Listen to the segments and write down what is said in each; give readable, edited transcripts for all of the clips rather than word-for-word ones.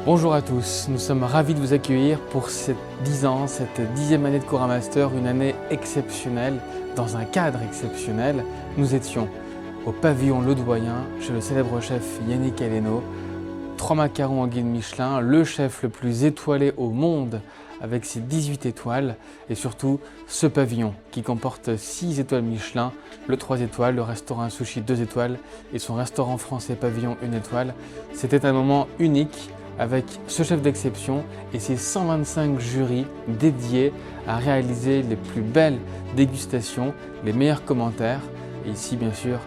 Bonjour à tous, nous sommes ravis de vous accueillir pour cette 10 ans, cette 10e année de Cora Master, une année exceptionnelle, dans un cadre exceptionnel. Nous étions au pavillon Le Doyen, chez le célèbre chef Yannick Aleno, 3 macarons en guide Michelin, le chef le plus étoilé au monde avec ses 18 étoiles et surtout ce pavillon qui comporte 6 étoiles Michelin, le 3 étoiles, le restaurant sushi 2 étoiles et son restaurant français pavillon 1 étoile. C'était un moment unique avec ce chef d'exception et ses 125 jurys dédiés à réaliser les plus belles dégustations, les meilleurs commentaires. Et ici, bien sûr,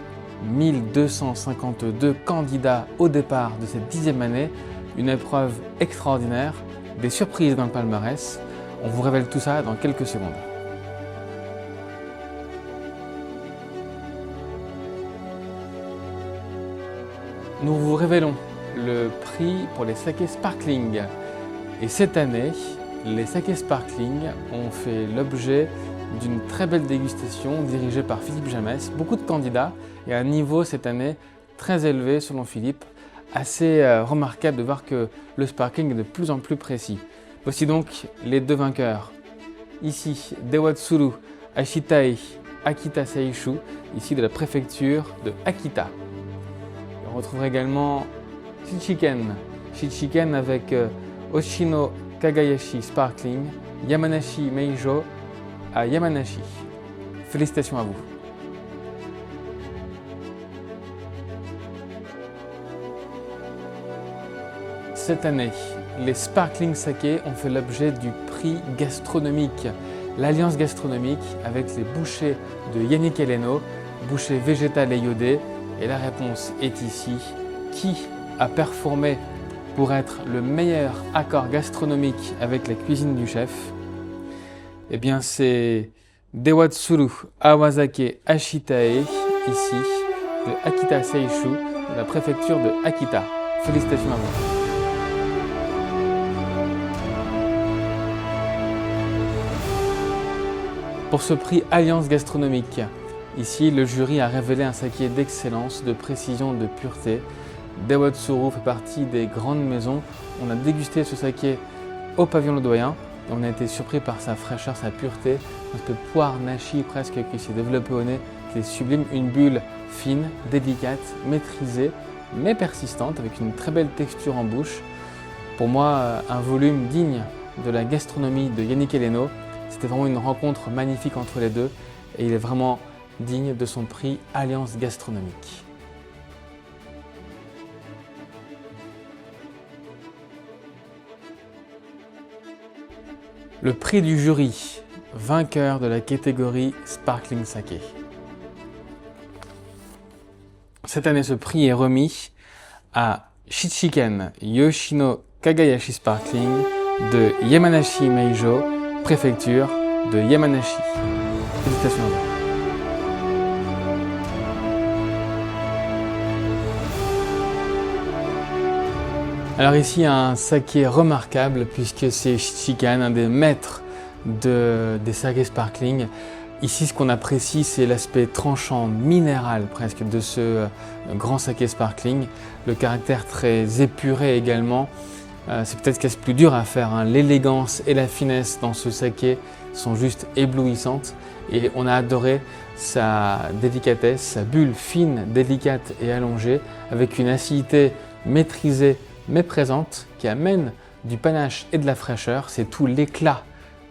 1252 candidats au départ de cette 10e année, une épreuve extraordinaire, des surprises dans le palmarès. On vous révèle tout ça dans quelques secondes. Nous vous révélons le prix pour les sakés sparkling. Et cette année, les sakés sparkling ont fait l'objet d'une très belle dégustation dirigée par Philippe Jamès. Beaucoup de candidats et un niveau cette année très élevé selon Philippe. Assez remarquable de voir que le sparkling est de plus en plus précis. Voici donc les deux vainqueurs. Ici, Dewatsuru Ashitae Akita Seishu, ici de la préfecture de Akita. On retrouvera également Shichiken avec Oshino Kagayashi Sparkling, Yamanashi Meijo à Yamanashi. Félicitations à vous. Cette année, les Sparkling Sakés ont fait l'objet du prix gastronomique, l'Alliance gastronomique avec les bouchées de Yannick Aleno, bouchées végétales et iodées. Et la réponse est ici. Qui a performé pour être le meilleur accord gastronomique avec la cuisine du chef? Eh bien, c'est Dewatsuru Awazake Ashitae, ici, de Akita Seishu, de la préfecture de Akita. Félicitations à vous. Pour ce prix Alliance gastronomique, ici, le jury a révélé un saké d'excellence, de précision, de pureté. Dewatsuru fait partie des grandes maisons. On a dégusté ce saké au pavillon Le Doyen et on a été surpris par sa fraîcheur, sa pureté, un peu de poire nashi presque qui s'est développé au nez, qui est sublime. Une bulle fine, délicate, maîtrisée, mais persistante, avec une très belle texture en bouche. Pour moi, un volume digne de la gastronomie de Yannick Aleno. C'était vraiment une rencontre magnifique entre les deux et il est vraiment digne de son prix Alliance gastronomique. Le prix du jury, vainqueur de la catégorie Sparkling Saké. Cette année, ce prix est remis à Shichiken Yoshino Kagayashi Sparkling de Yamanashi Meijo, préfecture de Yamanashi. Félicitations à vous. Alors ici, un saké remarquable puisque c'est Shichiken, un des maîtres des sakés sparkling. Ici, ce qu'on apprécie, c'est l'aspect tranchant, minéral presque de ce grand saké sparkling. Le caractère très épuré également. C'est peut-être ce qui est le plus dur à faire, hein. L'élégance et la finesse dans ce saké sont juste éblouissantes et on a adoré sa délicatesse, sa bulle fine, délicate et allongée avec une acidité maîtrisée mais présente qui amène du panache et de la fraîcheur. C'est tout l'éclat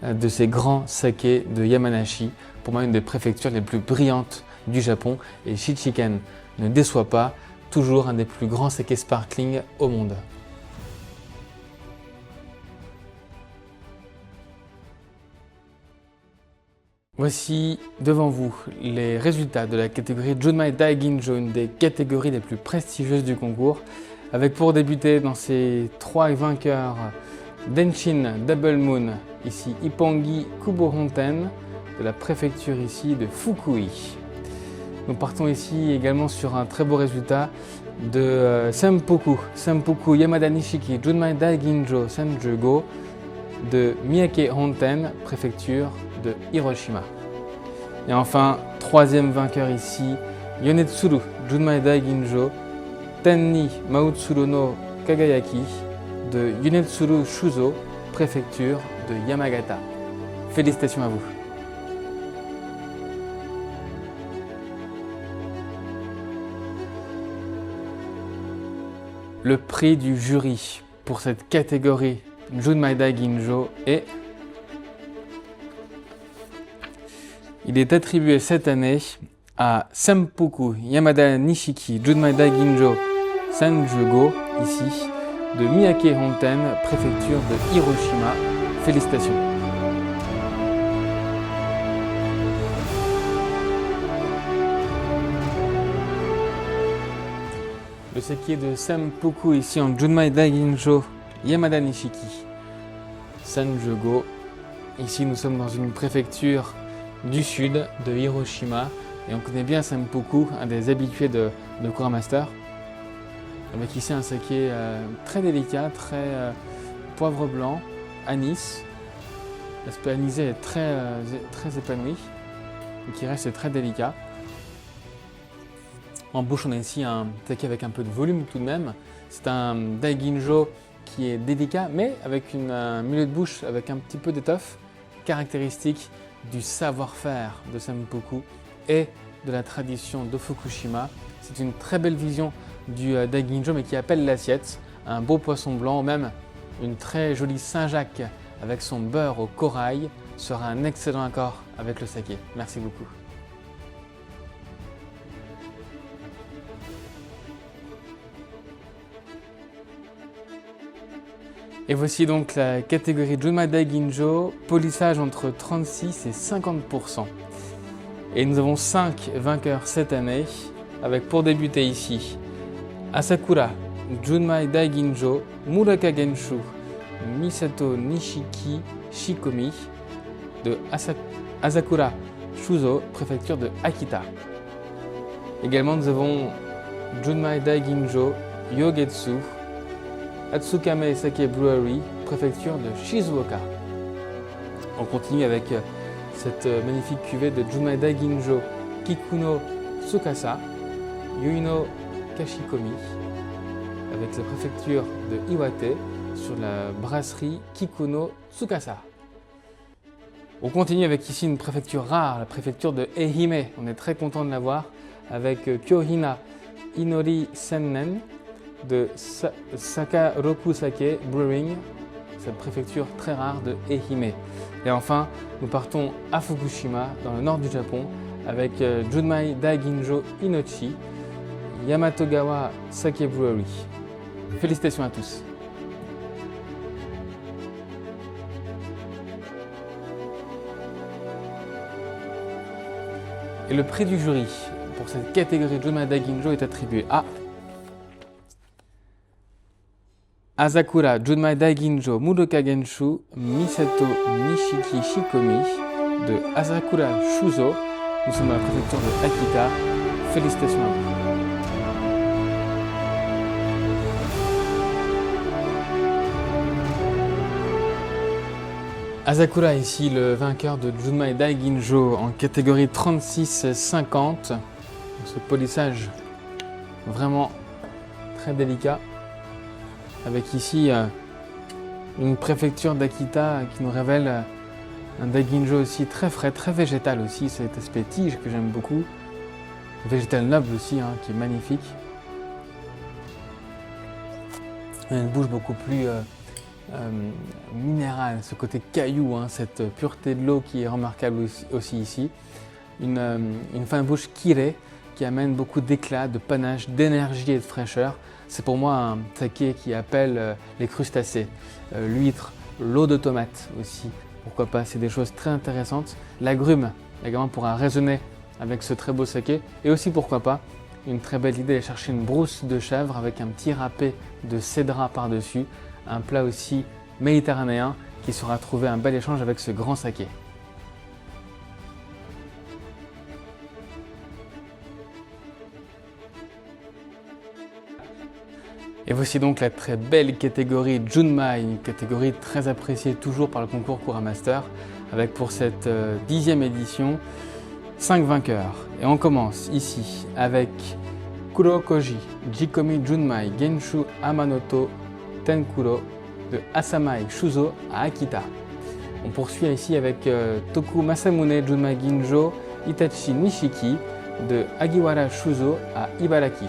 de ces grands sakés de Yamanashi, pour moi une des préfectures les plus brillantes du Japon, et Shichiken ne déçoit pas, toujours un des plus grands sakés sparkling au monde. Voici devant vous les résultats de la catégorie Junmai Daiginjo, une des catégories les plus prestigieuses du concours, avec pour débuter dans ces 3 vainqueurs Denshin Double Moon, ici Ippongi Kubo Honten, de la préfecture ici de Fukui. Nous partons ici également sur un très beau résultat de Senpuku Yamada Nishiki Junmai Daiginjo Senjugo de Miyake Honten, préfecture de Hiroshima. Et enfin, 3e vainqueur ici, Yonetsuru Junmai Daiginjo Tenni Maotsuru no Kagayaki de Yonetsuru Shuzo, préfecture de Yamagata. Félicitations à vous. Le prix du jury pour cette catégorie Junmai Daiginjo est... Il est attribué cette année à Senpuku Yamada Nishiki Junmai Daiginjo Sanjugo, ici, de Miyake Honten, préfecture de Hiroshima. Félicitations. Le saké de Senpuku ici en Junmai Daiginjo Yamada Nishiki Sanjugo. Ici nous sommes dans une préfecture du sud de Hiroshima et on connaît bien Senpuku, un des habitués de Kuramaster. Avec ici un saké très délicat, très poivre blanc, anis. L'aspect anisé est très épanoui et qui reste très délicat. En bouche, on a ici un saké avec un peu de volume tout de même. C'est un Daiginjo qui est délicat, mais avec un milieu de bouche avec un petit peu d'étoffe, caractéristique du savoir-faire de Senpuku et de la tradition de Fukushima. C'est une très belle vision du Daiginjo, mais qui appelle l'assiette. Un beau poisson blanc, ou même une très jolie Saint-Jacques avec son beurre au corail sera un excellent accord avec le saké. Merci beaucoup. Et voici donc la catégorie Junmai Daiginjo, polissage entre 36 et 50%. Et nous avons 5 vainqueurs cette année, avec pour débuter ici Asakura Junmai Daiginjo Muraka Genshu Misato Nishiki Shikomi de Asakura Shuzo, préfecture de Akita. Également nous avons Junmai Daiginjo Yogetsu Atsukame Sake Brewery, préfecture de Shizuoka. On continue avec cette magnifique cuvée de Junmai Daiginjo Kikuno Tsukasa Yuino Kashikomi avec la préfecture de Iwate sur la brasserie Kikuno Tsukasa. On continue avec ici une préfecture rare, la préfecture de Ehime. On est très content de la voir avec Kyohina Inori Sennen de Sakaroku Sake Brewing, cette préfecture très rare de Ehime. Et enfin, nous partons à Fukushima, dans le nord du Japon, avec Junmai Daiginjo Inochi, Yamatogawa Sake Brewery. Félicitations à tous. Et le prix du jury pour cette catégorie Junmai Daiginjo est attribué à Asakura Junmai Daiginjo Muroka Genshu Misato Nishiki Shikomi de Asakura Shuzo. Nous sommes dans la préfecture de Akita. Félicitations à vous. Asakura ici le vainqueur de Junmai Daiginjo en catégorie 36-50. Ce polissage vraiment très délicat. Avec ici une préfecture d'Akita qui nous révèle un Daiginjo aussi très frais, très végétal aussi, cet aspect tige que j'aime beaucoup. Végétal noble aussi, qui est magnifique. Une bouche beaucoup plus minérale, ce côté caillou, cette pureté de l'eau qui est remarquable aussi ici. Une fin de bouche kirei qui amène beaucoup d'éclat, de panache, d'énergie et de fraîcheur. C'est pour moi un saké qui appelle les crustacés, l'huître, l'eau de tomate aussi. Pourquoi pas, c'est des choses très intéressantes. L'agrume également pourra résonner avec ce très beau saké. Et aussi pourquoi pas, une très belle idée d'aller chercher une brousse de chèvre avec un petit râpé de cédra par-dessus. Un plat aussi méditerranéen qui saura trouver un bel échange avec ce grand saké. Et voici donc la très belle catégorie Junmai, une catégorie très appréciée toujours par le concours Kuramaster, avec pour cette 10e édition 5 vainqueurs. Et on commence ici avec Kurokoji Jikomi Junmai Genshu Amanoto Tenkuro de Asamai Shuzo à Akita. On poursuit ici avec Toku Masamune Junmai Ginjo Itachi Nishiki de Agiwara Shuzo à Ibaraki.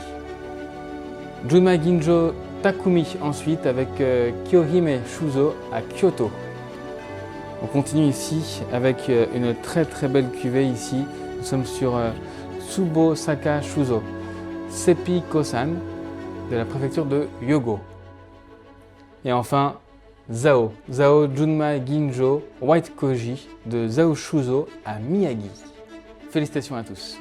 Junmai Ginjo Takumi ensuite avec Kyohime Shuzo à Kyoto. On continue ici avec une très belle cuvée ici. Nous sommes sur Tsubosaka Shuzo Seppi Kosan de la préfecture de Hyogo. Et enfin Zao Junmai Ginjo White Koji de Zao Shuzo à Miyagi. Félicitations à tous.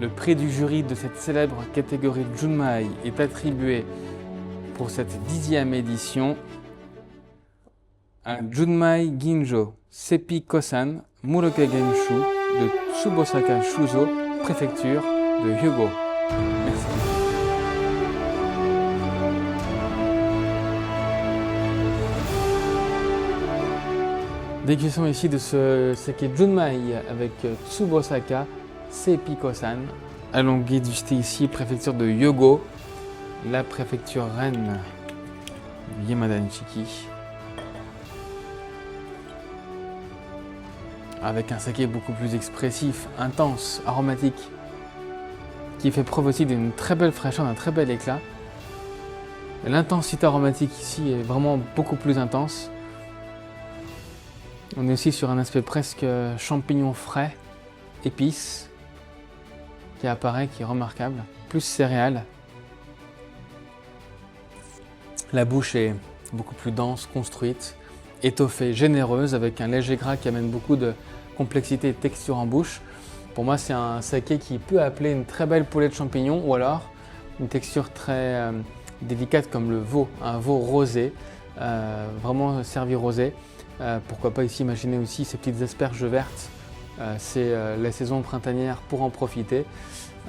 Le prix du jury de cette célèbre catégorie Junmai est attribué pour cette 10e édition à Junmai Ginjo Seppi Kosan Muroka Genshu de Tsubosaka Shuzo, préfecture de Hyogo. Merci. Dégustation ici de ce sake Junmai avec Tsubosaka Seppi Kosan. Allons déguster ici, préfecture de Hyogo, la préfecture reine du Yamada Nishiki. Avec un saké beaucoup plus expressif, intense, aromatique, qui fait preuve aussi d'une très belle fraîcheur, d'un très bel éclat. L'intensité aromatique ici est vraiment beaucoup plus intense. On est aussi sur un aspect presque champignon frais, épices, qui apparaît, qui est remarquable, plus céréales. La bouche est beaucoup plus dense, construite, étoffée, généreuse, avec un léger gras qui amène beaucoup de complexité et de texture en bouche. Pour moi, c'est un saké qui peut appeler une très belle poêlée de champignons ou alors une texture très délicate comme le veau, un veau rosé, vraiment servi rosé. Pourquoi pas ici imaginer aussi ces petites asperges vertes. C'est la saison printanière pour en profiter.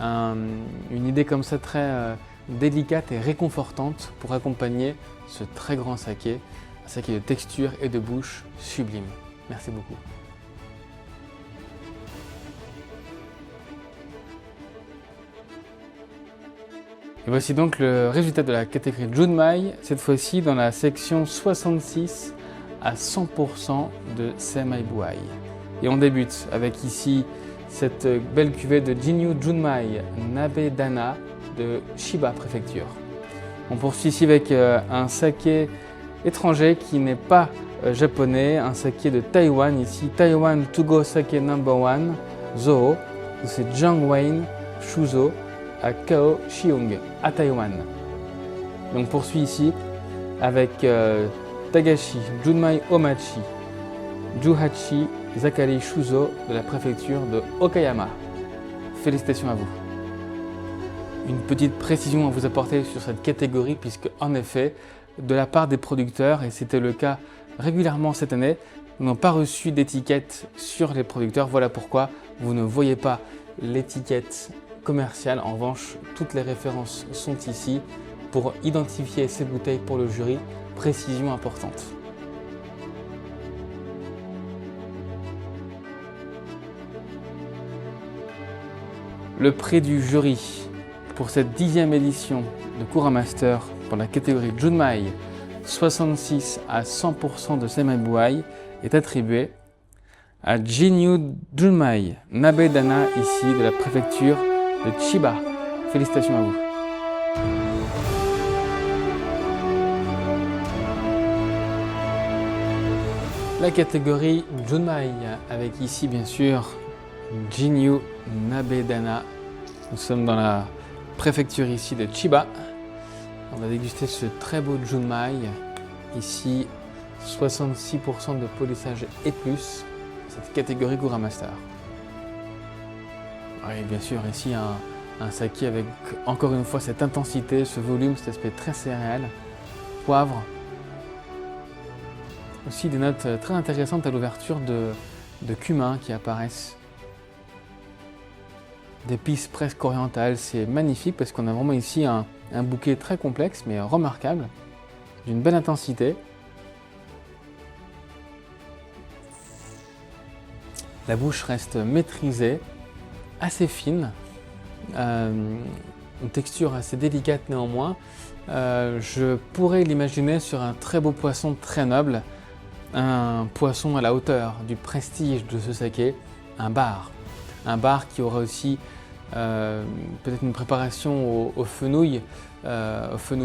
Une idée comme ça très délicate et réconfortante pour accompagner ce très grand saké, un saké de texture et de bouche sublime. Merci beaucoup. Et voici donc le résultat de la catégorie Junmai, cette fois-ci dans la section 66 à 100% de Semaibuai. Et on débute avec ici cette belle cuvée de Jinyu Junmai Nabedana de Chiba préfecture. On poursuit ici avec un saké étranger qui n'est pas japonais, un saké de Taïwan ici, Taiwan To-Go Sake No.1 Zoo, c'est Jiang Wayne Shuzo à Kaohsiung à Taïwan. Et on poursuit ici avec Tagashi Junmai Omachi Juhachi Zakari Shuzo de la préfecture de Okayama. Félicitations à vous. Une petite précision à vous apporter sur cette catégorie puisque en effet, de la part des producteurs, et c'était le cas régulièrement cette année, nous n'avons pas reçu d'étiquette sur les producteurs. Voilà pourquoi vous ne voyez pas l'étiquette commerciale. En revanche, toutes les références sont ici pour identifier ces bouteilles pour le jury. Précision importante. Le prix du jury pour cette 10e édition de Kura Master pour la catégorie Junmai 66 à 100% de Semaibuai est attribué à Jinyu Junmai Nabedana ici de la préfecture de Chiba. Félicitations à vous. La catégorie Junmai avec ici bien sûr Jinyu Nabedana. Nous sommes dans la préfecture ici de Chiba. On va déguster ce très beau Junmai. Ici 66% de polissage et plus. Cette catégorie Kura Master. Et bien sûr ici un saké avec encore une fois cette intensité, ce volume, cet aspect très céréal. Poivre. Aussi des notes très intéressantes à l'ouverture de cumin qui apparaissent. D'épices presque orientales, c'est magnifique parce qu'on a vraiment ici un bouquet très complexe mais remarquable, d'une belle intensité. La bouche reste maîtrisée, assez fine, une texture assez délicate néanmoins. Je pourrais l'imaginer sur un très beau poisson très noble, un poisson à la hauteur du prestige de ce saké, un bar. Un bar qui aura aussi peut-être une préparation au fenouil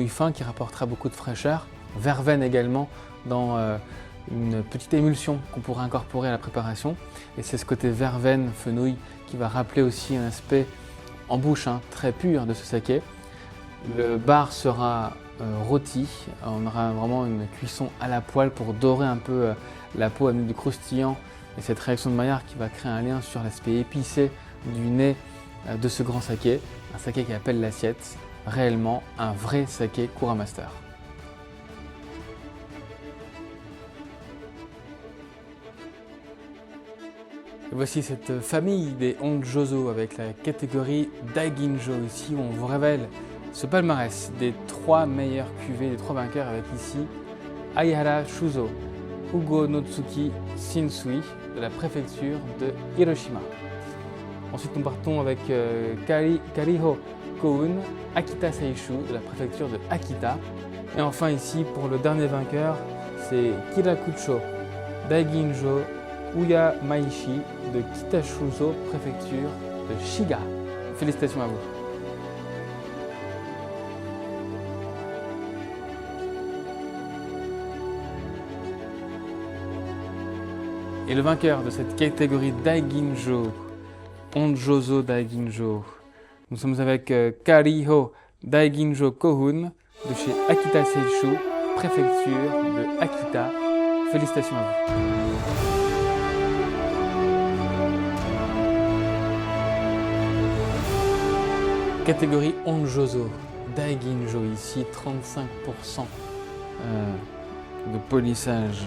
fin qui rapportera beaucoup de fraîcheur, verveine également dans une petite émulsion qu'on pourra incorporer à la préparation. Et c'est ce côté verveine, fenouil qui va rappeler aussi un aspect en bouche très pur de ce saké. Le bar sera rôti, on aura vraiment une cuisson à la poêle pour dorer un peu la peau, amener du croustillant et cette réaction de Maillard qui va créer un lien sur l'aspect épicé du nez de ce grand saké, un saké qui appelle l'assiette, réellement un vrai saké Kura Master. Et voici cette famille des Honjozo avec la catégorie Daiginjo ici où on vous révèle ce palmarès des 3 meilleures cuvées, des 3 vainqueurs avec ici Aihara Shuzo, Ugo Notsuki Shinsui de la préfecture de Hiroshima. Ensuite nous partons avec Kariho Koun, Akita Seishu de la préfecture de Akita. Et enfin ici pour le dernier vainqueur c'est Kirakucho Daiginjo Uya Maishi de Kitashuzo, préfecture de Shiga. Félicitations à vous. Et le vainqueur de cette catégorie Daiginjo, Honjozo Daiginjo, nous sommes avec Kariho Daiginjo Kohun de chez Akita Seishu, préfecture de Akita. Félicitations à vous. Catégorie Honjozo Daiginjo, ici 35% de polissage.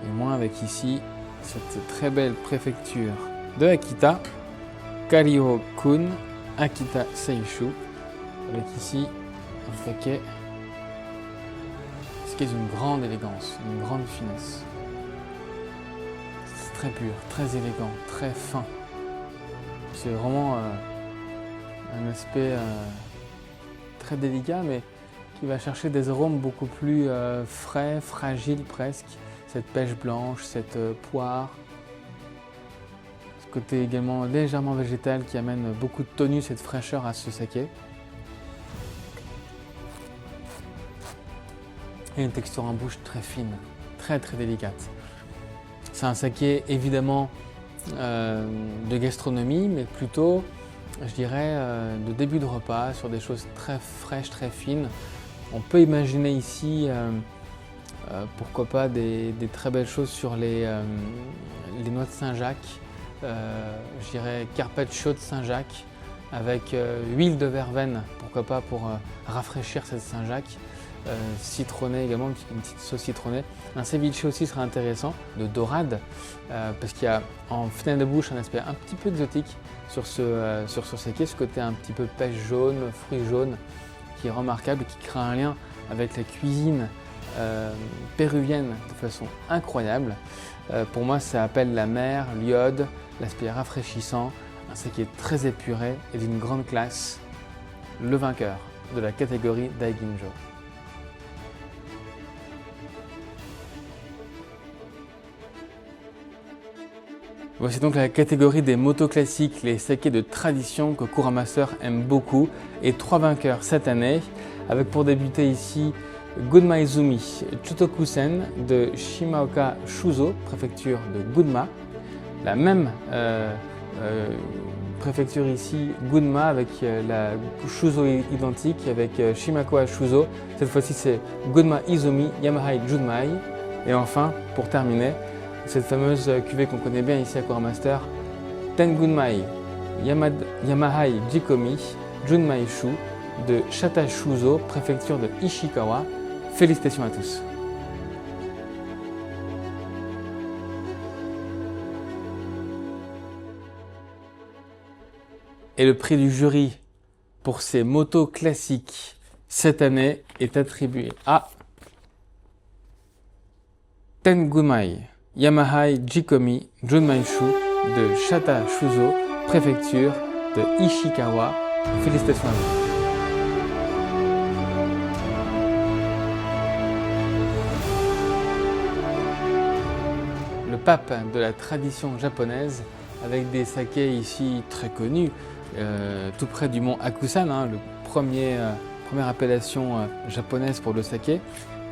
Et moins avec ici cette très belle préfecture de Akita, Kariho-kun, Akita Seishu, avec ici un saké qui est d'une grande élégance, d'une grande finesse. C'est très pur, très élégant, très fin. C'est vraiment un aspect très délicat mais qui va chercher des arômes beaucoup plus frais, fragiles presque. Cette pêche blanche, cette poire, ce côté également légèrement végétal qui amène beaucoup de tonus et de fraîcheur à ce saké. Et une texture en bouche très fine, très délicate. C'est un saké évidemment de gastronomie, mais plutôt, je dirais, de début de repas, sur des choses très fraîches, très fines. On peut imaginer ici pourquoi pas des très belles choses sur les noix de Saint-Jacques, je dirais carpaccio de Saint-Jacques avec huile de verveine, pourquoi pas pour rafraîchir cette Saint-Jacques, citronné également, une petite sauce citronnée. Un ceviche aussi serait intéressant, de dorade, parce qu'il y a en finale de bouche un aspect un petit peu exotique sur ce saké, ce côté un petit peu pêche jaune, fruits jaunes, qui est remarquable et qui crée un lien avec la cuisine péruvienne de façon incroyable. Pour moi, ça appelle la mer, l'iode, l'aspect rafraîchissant, un saké très épuré et d'une grande classe. Le vainqueur de la catégorie Daiginjo. Voici donc la catégorie des motos classiques, les sakés de tradition que Kura Master aime beaucoup, et 3 vainqueurs cette année, avec pour débuter ici Gunma Izumi Chutokusen de Shimaoka Shuzo, préfecture de Gunma. La même préfecture ici, Gunma, avec la Shuzo identique, avec Shimaoka Shuzo. Cette fois-ci c'est Gunma Izumi Yamahai Junmai. Et enfin, pour terminer, cette fameuse cuvée qu'on connaît bien ici à Kura Master, Tengunmai Yamahai Jikomi Junmai Shu de Shata Shuzo, préfecture de Ishikawa. Félicitations à tous. Et le prix du jury pour ces motos classiques cette année est attribué à Tengunmai Yamahai Jikomi Junmai Shu de Shata Shuzo, préfecture de Ishikawa. Félicitations à vous. Le pape de la tradition japonaise avec des sakés ici très connus, tout près du mont Hakusan, le première appellation japonaise pour le saké,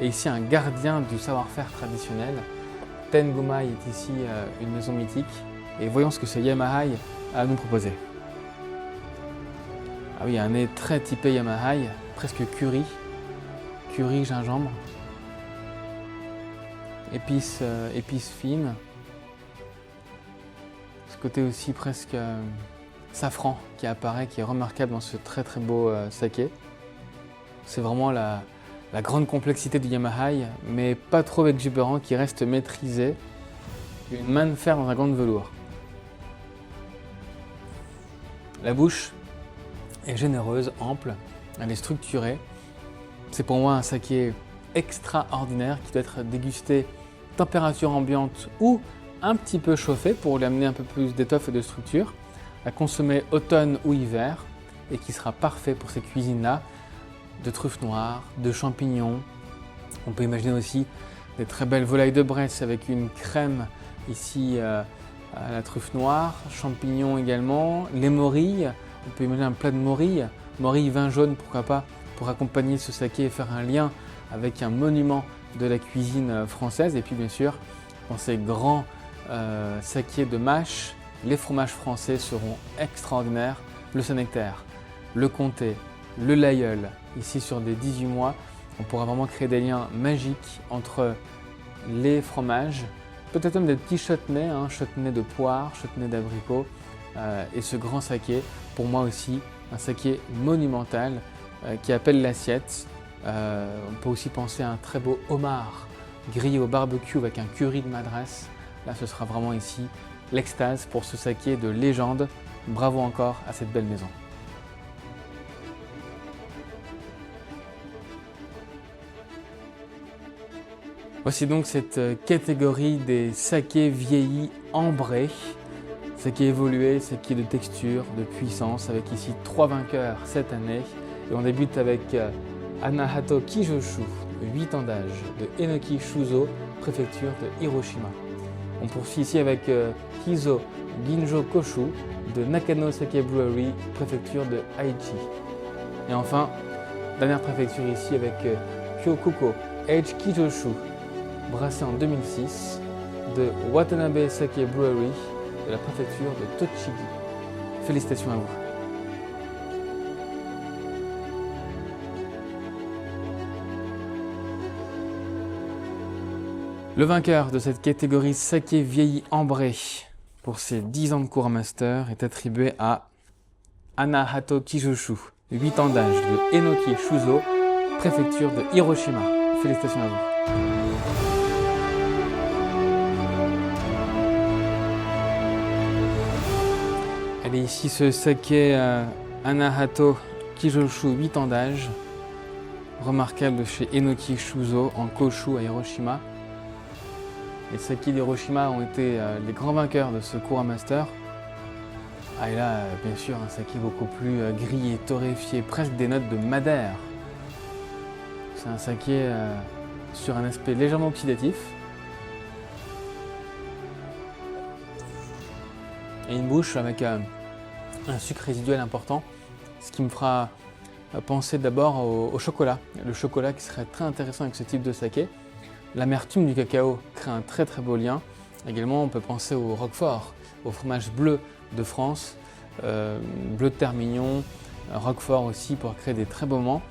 et ici un gardien du savoir-faire traditionnel. Tengumai est ici une maison mythique, et voyons ce que ce Yamahai a à nous proposer. Ah oui, un nez très typé Yamahai, presque curry gingembre, épices fines. Ce côté aussi presque safran qui apparaît, qui est remarquable dans ce très très beau saké. C'est vraiment la grande complexité du Yamahai, mais pas trop exubérant, qui reste maîtrisé. Une main de fer dans un gant de velours. La bouche est généreuse, ample, elle est structurée. C'est pour moi un saké extraordinaire qui doit être dégusté température ambiante ou un petit peu chauffé pour lui amener un peu plus d'étoffe et de structure, à consommer automne ou hiver et qui sera parfait pour ces cuisines-là de truffes noires, de champignons. On peut imaginer aussi des très belles volailles de Bresse avec une crème ici à la truffe noire, champignons également, les morilles. On peut imaginer un plat de morilles, vin jaune pourquoi pas, pour accompagner ce saké et faire un lien avec un monument de la cuisine française. Et puis bien sûr, dans ces grands sakés de mâche, les fromages français seront extraordinaires. Le Saint-Nectaire, le Comté, le L'aïeul, ici sur des 18 mois, on pourra vraiment créer des liens magiques entre les fromages, peut-être même des petits chutneys, chutney de poire, chutney d'abricot, et ce grand saké, pour moi aussi, un saké monumental qui appelle l'assiette. On peut aussi penser à un très beau homard grillé au barbecue avec un curry de madras. Là, ce sera vraiment ici l'extase pour ce saké de légende. Bravo encore à cette belle maison. Voici donc cette catégorie des sakés vieillis ambrés. Saké évolué, saké de texture, de puissance, avec ici 3 vainqueurs cette année. Et on débute avec Anahato Kijoshu, 8 ans d'âge, de Enoki Shuzo, préfecture de Hiroshima. On poursuit ici avec Kizo Ginjo Koshu, de Nakano Sake Brewery, préfecture de Aichi. Et enfin, dernière préfecture ici avec Kyokuko H Kijoshu, brassé en 2006, de Watanabe Sake Brewery, de la préfecture de Tochigi. Félicitations à vous. Le vainqueur de cette catégorie saké vieilli ambré pour ses 10 ans de cours master est attribué à Anahato Kijoshu, 8 ans d'âge, de Enoki Shuzo, préfecture de Hiroshima. Félicitations à vous. Allez, ici ce saké Anahato Kijoshu, 8 ans d'âge, remarquable de chez Enoki Shuzo en Koshu à Hiroshima. Les sakés d'Hiroshima ont été les grands vainqueurs de ce cours master. Ah, et là, bien sûr, un saké beaucoup plus grillé, torréfié, presque des notes de madère. C'est un saké sur un aspect légèrement oxydatif. Et une bouche avec un sucre résiduel important, ce qui me fera penser d'abord au chocolat. Le chocolat qui serait très intéressant avec ce type de saké. L'amertume du cacao crée un très très beau lien. Également, on peut penser au roquefort, au fromage bleu de France, bleu de Terre-Mignon, roquefort aussi pour créer des très beaux moments.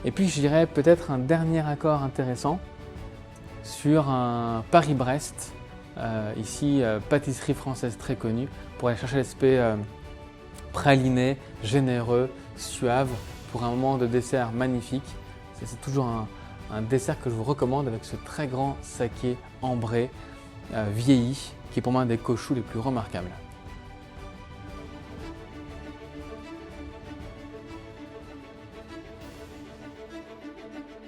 Et puis je dirais peut-être un dernier accord intéressant sur un Paris-Brest, ici pâtisserie française très connue, pour aller chercher l'aspect praliné, généreux, suave, pour un moment de dessert magnifique. C'est toujours un dessert que je vous recommande avec ce très grand saké ambré, vieilli, qui est pour moi un des koshus les plus remarquables.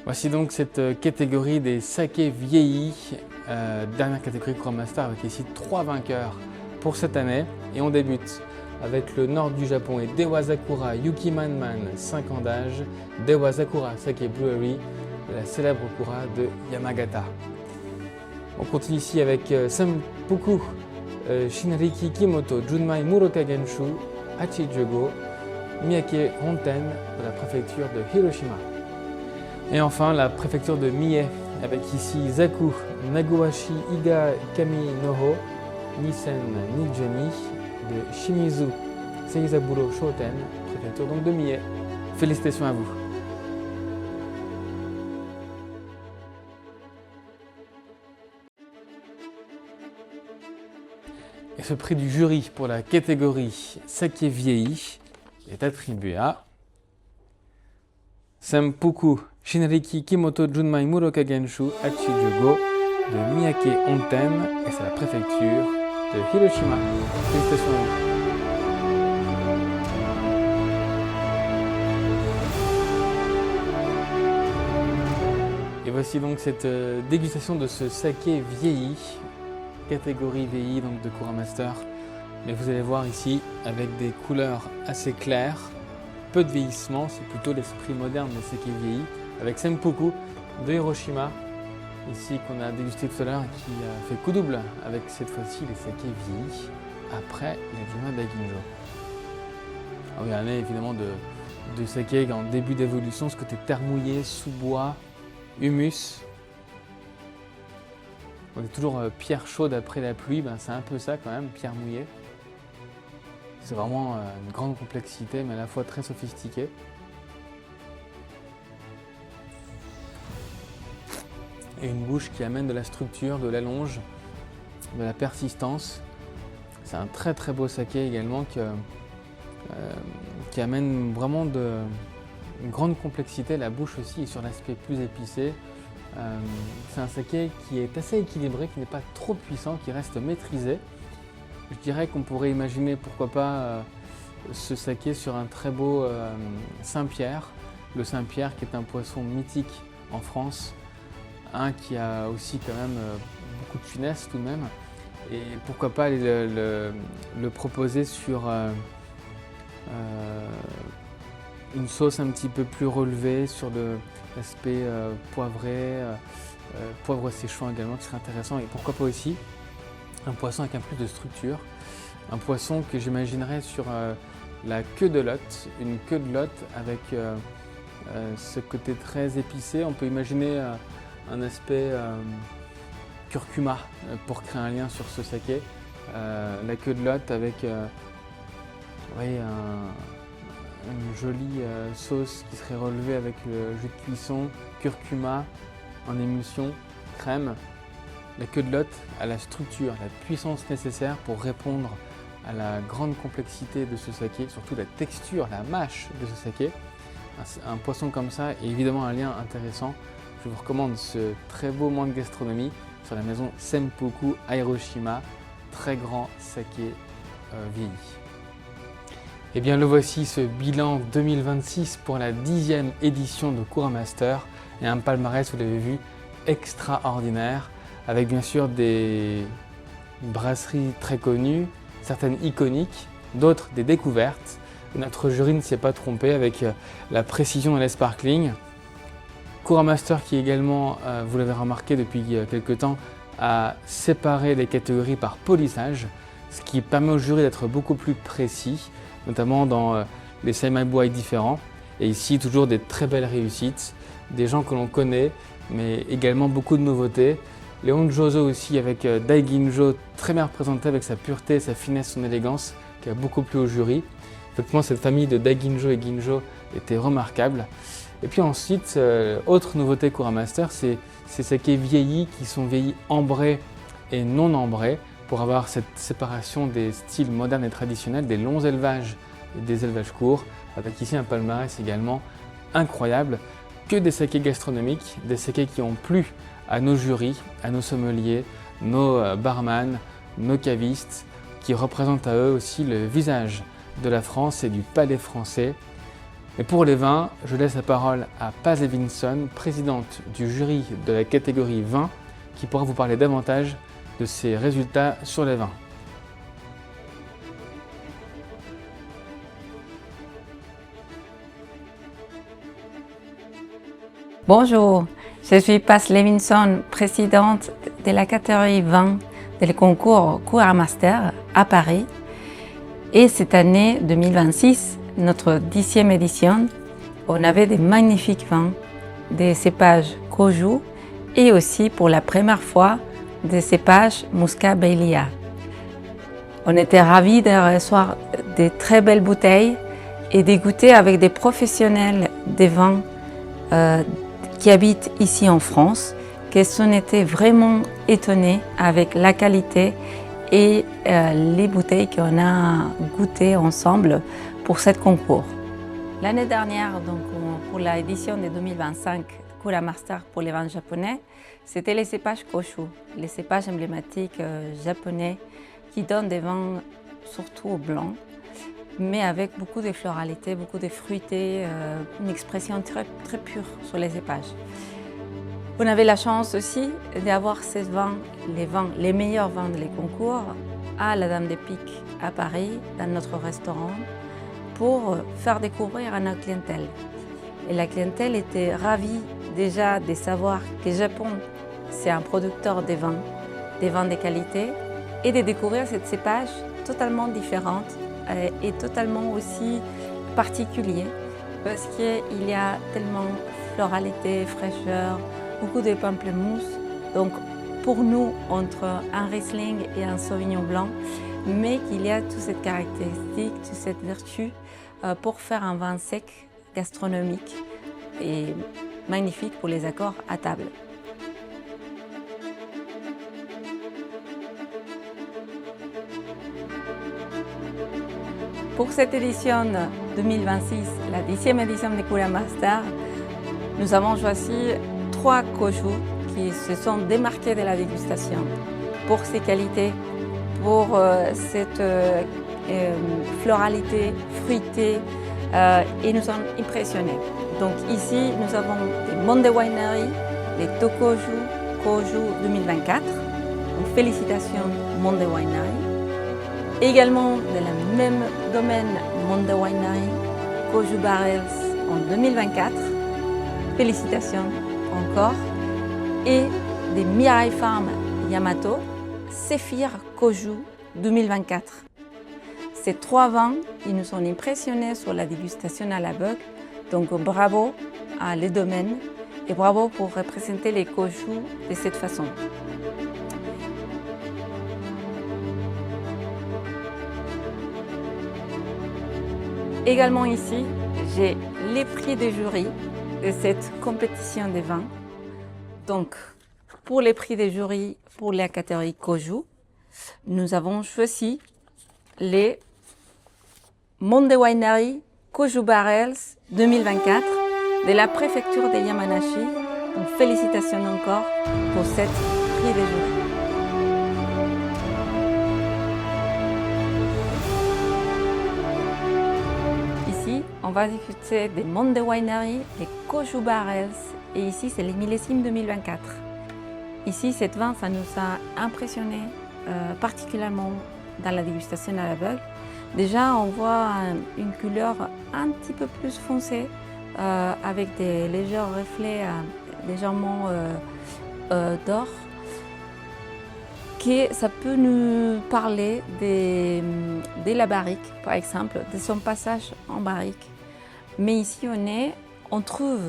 Voici donc cette catégorie des sakés vieillis, dernière catégorie Cours Master avec ici 3 vainqueurs pour cette année. Et on débute avec le nord du Japon et Dewazakura Yukimanman, 5 ans d'âge, Dewazakura Sake Brewery, la célèbre kura de Yamagata. On continue ici avec Senpuku Shinriki Kimoto Junmai Muroka Genshu Hachijogo Miyake Honten de la préfecture de Hiroshima. Et enfin la préfecture de Mie avec ici Zaku Naguashi Iga Kami Noho Nisen Nijemi de Shimizu Seizaburo Shoten, préfecture donc de Mie. Félicitations à vous. Et ce prix du jury pour la catégorie saké vieilli est attribué à Senpuku Shinriki Kimoto Junmai Muroka Genshu Hachijogo de Miyake Honten, et c'est la préfecture de Hiroshima. Félicitations à vous. Et voici donc cette dégustation de ce saké vieilli, catégorie vieilli donc de Kura Master. Mais vous allez voir ici avec des couleurs assez claires, peu de vieillissement, c'est plutôt l'esprit moderne des saké vieillis, avec Senpuku de Hiroshima, ici qu'on a dégusté tout à l'heure, qui a fait coup double avec cette fois-ci les saké vieillis après les Juma d'Aginjo. Ah oui, on est évidemment de saké en début d'évolution, ce côté terre mouillée, sous-bois, humus. On est toujours pierre chaude après la pluie, ben c'est un peu ça quand même, pierre mouillée. C'est vraiment une grande complexité, mais à la fois très sophistiquée. Et une bouche qui amène de la structure, de l'allonge, de la persistance. C'est un très très beau saké également qui amène vraiment une grande complexité. La bouche aussi est sur l'aspect plus épicé. C'est un saké qui est assez équilibré, qui n'est pas trop puissant, qui reste maîtrisé. Je dirais qu'on pourrait imaginer pourquoi pas ce saké sur un très beau Saint-Pierre. Le Saint-Pierre qui est un poisson mythique en France, qui a aussi quand même beaucoup de finesse tout de même. Et pourquoi pas le proposer sur une sauce un petit peu plus relevée, sur l'aspect poivré, poivre séchant également, qui serait intéressant. Et pourquoi pas aussi un poisson avec un peu plus de structure, un poisson que j'imaginerais sur la queue de lotte, une queue de lotte avec ce côté très épicé. On peut imaginer un aspect curcuma pour créer un lien sur ce saké. La queue de lotte avec une jolie sauce qui serait relevée avec le jus de cuisson, curcuma en émulsion, crème. La queue de lotte a la structure, la puissance nécessaire pour répondre à la grande complexité de ce saké, surtout la texture, la mâche de ce saké. Un poisson comme ça est évidemment un lien intéressant. Je vous recommande ce très beau moment de gastronomie sur la maison Senpuku à Hiroshima, très grand saké vieilli. Et bien le voici, ce bilan 2026 pour la 10e édition de Kura Master, et un palmarès, vous l'avez vu, extraordinaire, avec bien sûr des brasseries très connues, certaines iconiques, d'autres des découvertes. Notre jury ne s'est pas trompé avec la précision de la sparkling. Kura Master qui également, vous l'avez remarqué depuis quelques temps, a séparé les catégories par polissage, ce qui permet au jury d'être beaucoup plus précis, notamment dans les saimabuai différents. Et ici, toujours des très belles réussites, des gens que l'on connaît, mais également beaucoup de nouveautés. Les Honjozo aussi avec Daiginjo, très bien représenté avec sa pureté, sa finesse, son élégance, qui a beaucoup plu au jury. Effectivement, cette famille de Daiginjo et Ginjo était remarquable. Et puis ensuite, autre nouveauté Kura Master, c'est ces sakés vieillis qui sont vieillis ambrés et non ambrés, pour avoir cette séparation des styles modernes et traditionnels, des longs élevages et des élevages courts, avec ici un palmarès également incroyable. Que des sakés gastronomiques, des sakés qui ont plu à nos jurys, à nos sommeliers, nos barman, nos cavistes, qui représentent à eux aussi le visage de la France et du palais français. Et pour les vins, je laisse la parole à Paz Evinson, présidente du jury de la catégorie vin, qui pourra vous parler davantage de ses résultats sur les vins. Bonjour, je suis Paz Levinson, présidente de la catégorie vin du concours Cura Master à Paris. Et cette année 2026, notre 10e édition, on avait des magnifiques vins, des cépages Kojou et aussi pour la première fois des cépages Muscat Bailia. On était ravis de recevoir de très belles bouteilles et de goûter avec des professionnels des vins qui habitent ici en France, qui ont été vraiment étonnés avec la qualité et les bouteilles qu'on a goûtées ensemble pour ce concours. L'année dernière, donc, pour l'édition de 2025, Cura Master pour les vins japonais, c'était les cépages Koshu, les cépages emblématiques japonais qui donnent des vins surtout blancs, mais avec beaucoup de floralité, beaucoup de fruité, une expression très pure sur les cépages. On avait la chance aussi d'avoir ces vins, les meilleurs vins des concours, à la Dame des Piques à Paris, dans notre restaurant, pour faire découvrir à notre clientèle. Et la clientèle était ravie déjà de savoir que le Japon, c'est un producteur de vins de qualité, et de découvrir cette cépage totalement différente et totalement aussi particulier, parce qu'il y a tellement floralité, fraîcheur, beaucoup de pamplemousse. Donc pour nous, entre un Riesling et un Sauvignon blanc, mais qu'il y a toute cette caractéristique, toute cette vertu pour faire un vin sec, gastronomique et magnifique pour les accords à table. Pour cette édition 2026, la 10e édition de Cura Master, nous avons choisi 3 Kojou qui se sont démarqués de la dégustation pour ses qualités, pour cette floralité, fruitée, et nous sommes impressionnés. Donc ici, nous avons les Monde Winery, les Tokoju Kojou 2024. Donc félicitations Monde Winery. Également, dans le même domaine, Monde Winery, Kojou Barrels en 2024. Félicitations encore. Et des Mirai Farm Yamato, Sephir Kojou 2024. Ces 3 vins, ils nous ont impressionnés sur la dégustation à l'aveugle. Donc bravo à les domaines et bravo pour représenter les Kojou de cette façon. Également ici, j'ai les prix des jurys de cette compétition des vins. Donc, pour les prix des jurys, pour la catégorie Kojou, nous avons choisi les Monde Winery Kojou Barrels 2024 de la préfecture de Yamanashi. Donc, félicitations encore pour cette prix des jurys. On va discuter des Monde Winery, des Kojou Barrels, et ici c'est les millésimes 2024. Ici, cette vin, ça nous a impressionné particulièrement dans la dégustation à l'aveugle. Déjà, on voit une couleur un petit peu plus foncée, avec des légers reflets légèrement d'or. Ça peut nous parler de la barrique, par exemple, de son passage en barrique. Mais ici, on trouve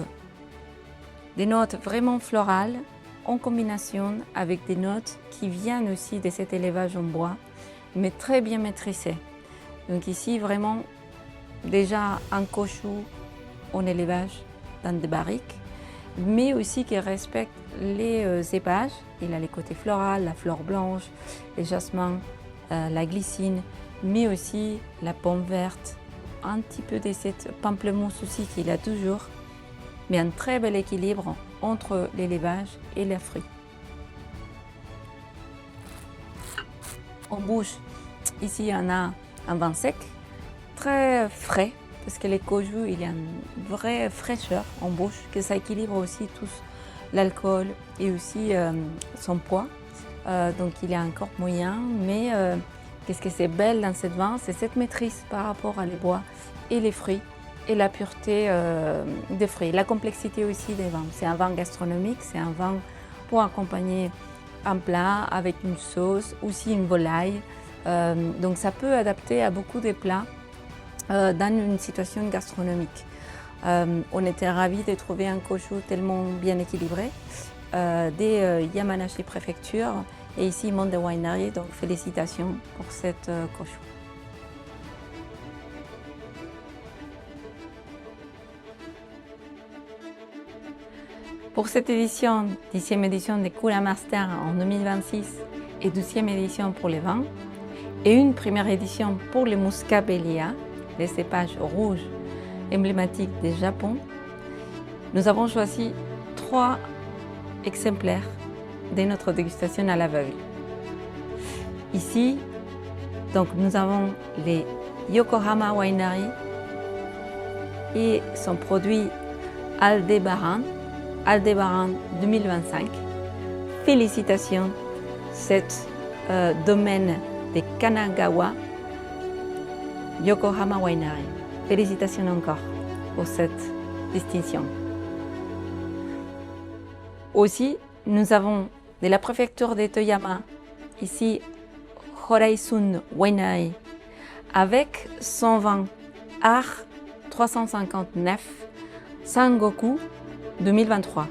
des notes vraiment florales en combinaison avec des notes qui viennent aussi de cet élevage en bois, mais très bien maîtrisées. Donc ici, vraiment, déjà un Kojou en élevage dans des barriques, mais aussi qui respecte les cépages. Il a les côtés floraux, la fleur blanche, les jasmins, la glycine, mais aussi la pomme verte, un petit peu de cette pamplemousse aussi qu'il a toujours, mais un très bel équilibre entre l'élevage et les fruits. En bouche, ici on a un vin sec, très frais, parce que les Kojou, il y a une vraie fraîcheur en bouche, que ça équilibre aussi tous l'alcool et aussi son poids. Donc il est encore moyen, mais qu'est-ce que c'est belle dans cette vin, c'est cette maîtrise par rapport à les bois et les fruits et la pureté des fruits, la complexité aussi des vins. C'est un vin gastronomique, c'est un vin pour accompagner un plat avec une sauce, aussi une volaille. Donc ça peut adapter à beaucoup de plats dans une situation gastronomique. On était ravis de trouver un kosho tellement bien équilibré des Yamanashi Préfecture et ici Monde Winery, donc félicitations pour cette kosho. Pour cette édition, 10e édition des Kula Master en 2026 et 12e édition pour les vins, et une première édition pour les Muscabellia, les cépages rouges emblématiques du Japon, nous avons choisi 3 exemplaires de notre dégustation à l'aveugle. Ici, donc, nous avons les Yokohama Winery et son produit Aldebaran 2025. Félicitations, cet domaine de Kanagawa, Yokohama Winery. Félicitations encore pour cette distinction. Aussi, nous avons de la préfecture de Toyama, ici Horaisun Winery, avec son vin Art 359 Sangoku 2023.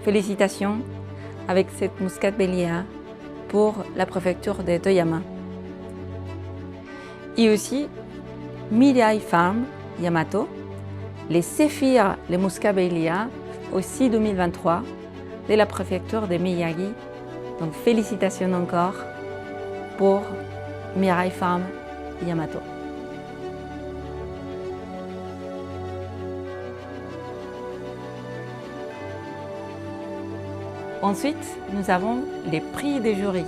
Félicitations avec cette Muscabellia pour la préfecture de Toyama. Et aussi Mirai Farm Yamato, les Séphir, les Muscabellia, aussi 2023, de la préfecture de Miyagi. Donc félicitations encore pour Mirai Farm Yamato. Ensuite, nous avons les prix des jurys.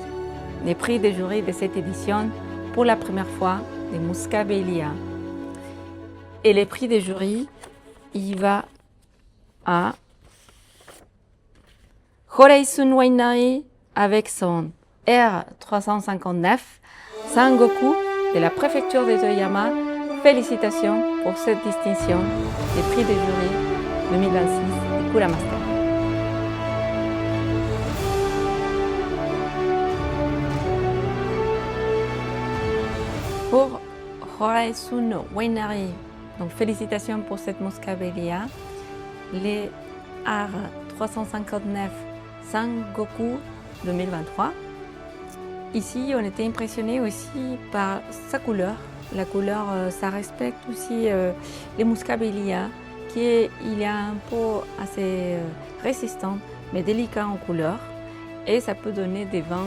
Les prix des jurys de cette édition, pour la première fois, des Muscabellia. Et les prix des jurys, il va à Horaisun Winery avec son R359 Sangoku de la préfecture de Toyama. Félicitations pour cette distinction des prix des jurys 2026 des Kula Master. Pour Horaisun Winery, donc félicitations pour cette Muscabellia, les R359 Sangoku 2023. Ici, on était impressionné aussi par sa couleur. La couleur, ça respecte aussi les Muscabellia, il est un pot assez résistant, mais délicat en couleur, et ça peut donner des vins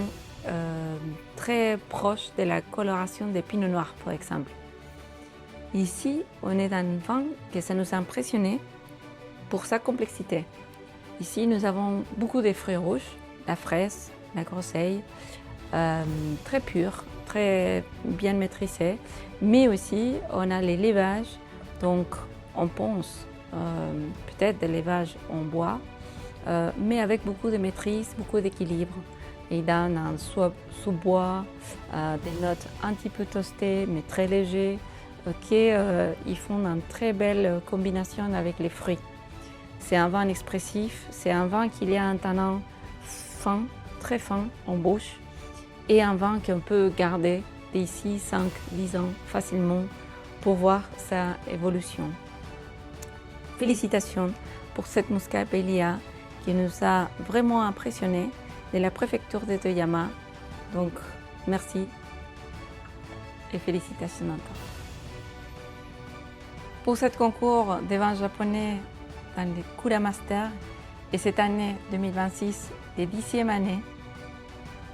très proche de la coloration des pinots noirs, par exemple. Ici, on est dans un vin que ça nous a impressionné pour sa complexité. Ici, nous avons beaucoup de fruits rouges, la fraise, la groseille, très pur, très bien maîtrisé, mais aussi on a les lavages, donc on pense peut-être des lavages en bois, mais avec beaucoup de maîtrise, beaucoup d'équilibre. Il donne un sous-bois, des notes un petit peu toastées mais très légers, qui font une très belle combinaison avec les fruits. C'est un vin expressif, c'est un vin qui a un tanin fin, très fin en bouche, et un vin qu'on peut garder d'ici 5-10 ans facilement pour voir sa évolution. Félicitations pour cette Muscabellia qui nous a vraiment impressionnés de la préfecture de Toyama. Donc merci et félicitations encore. Pour ce concours des vins japonais dans les Kula Master et cette année 2026, les 10e année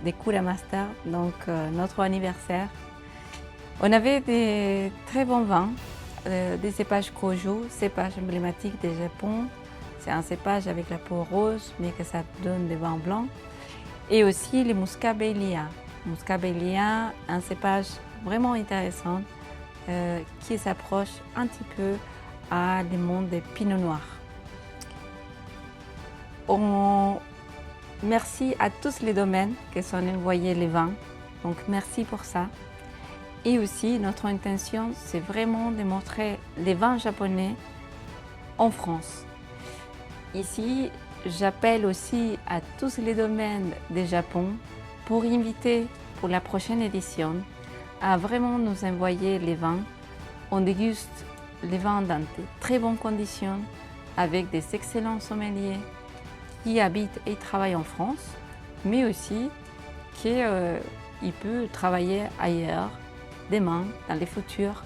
des Kula Master, donc notre anniversaire, on avait des très bons vins, des cépages Kojo, cépage emblématique du Japon. C'est un cépage avec la peau rose, mais que ça donne des vins blancs. Et aussi les Muscabellia. Muscabellia, un cépage vraiment intéressant qui s'approche un petit peu à des mondes des pinots noirs. Merci à tous les domaines qui sont envoyés les vins. Donc merci pour ça. Et aussi, notre intention, c'est vraiment de montrer les vins japonais en France. Ici, j'appelle aussi à tous les domaines du Japon pour inviter pour la prochaine édition à vraiment nous envoyer les vins. On déguste les vins dans de très bonnes conditions avec des excellents sommeliers qui habitent et travaillent en France, mais aussi qu'ils peuvent travailler ailleurs, demain, dans le futur.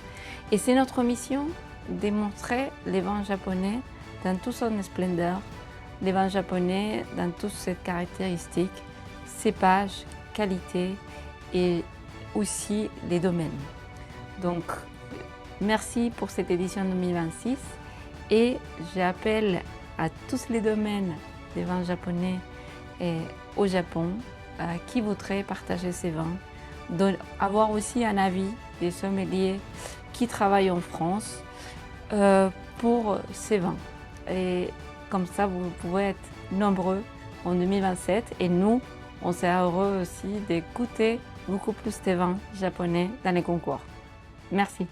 Et c'est notre mission de montrer les vins japonais dans toute son splendeur, les vins japonais dans toutes ses caractéristiques, cépage, qualité et aussi les domaines. Donc, merci pour cette édition 2026 et j'appelle à tous les domaines des vins japonais au Japon qui voudraient partager ces vins, d'avoir aussi un avis des sommeliers qui travaillent en France pour ces vins. Et comme ça, vous pouvez être nombreux en 2027 et nous, on sera heureux aussi d'écouter beaucoup plus de vins japonais dans les concours. Merci.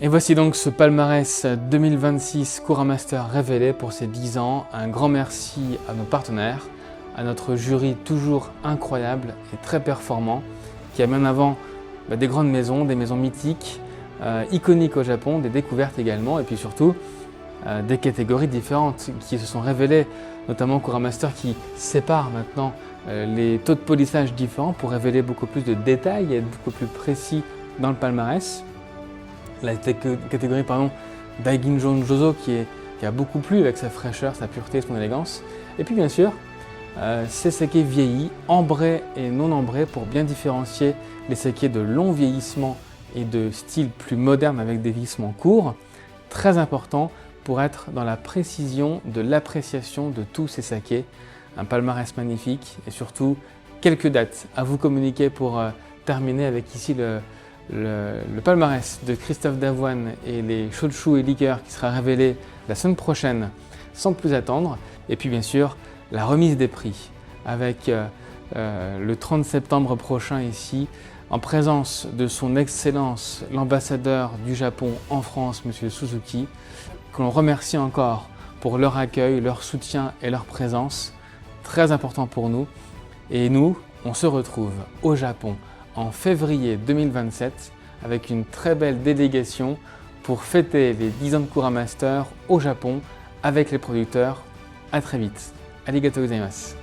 Et voici donc ce palmarès 2026 Kura Master révélé pour ses 10 ans. Un grand merci à nos partenaires, à notre jury toujours incroyable et très performant, qui a mis en avant des grandes maisons, des maisons mythiques, iconiques au Japon, des découvertes également, et puis surtout des catégories différentes qui se sont révélées, notamment Kura Master qui sépare maintenant les taux de polissage différents pour révéler beaucoup plus de détails et être beaucoup plus précis dans le palmarès. La catégorie Daiginjo Jozo qui a beaucoup plu avec sa fraîcheur, sa pureté et son élégance. Et puis bien sûr, ces sakés vieillis, ambrés et non ambrés pour bien différencier les sakés de long vieillissement et de style plus moderne avec des vieillissements courts. Très important pour être dans la précision de l'appréciation de tous ces sakés. Un palmarès magnifique et surtout quelques dates à vous communiquer pour terminer avec ici le palmarès de Christophe Davoine et les shochu et liqueurs qui sera révélé la semaine prochaine sans plus attendre. Et puis bien sûr la remise des prix avec le 30 septembre prochain ici en présence de son Excellence l'ambassadeur du Japon en France, M. Suzuki, que l'on remercie encore pour leur accueil, leur soutien et leur présence. Très important pour nous. Et nous, on se retrouve au Japon en février 2027 avec une très belle délégation pour fêter les 10 ans de Kura Master au Japon avec les producteurs. À très vite. Arigatou gozaimasu.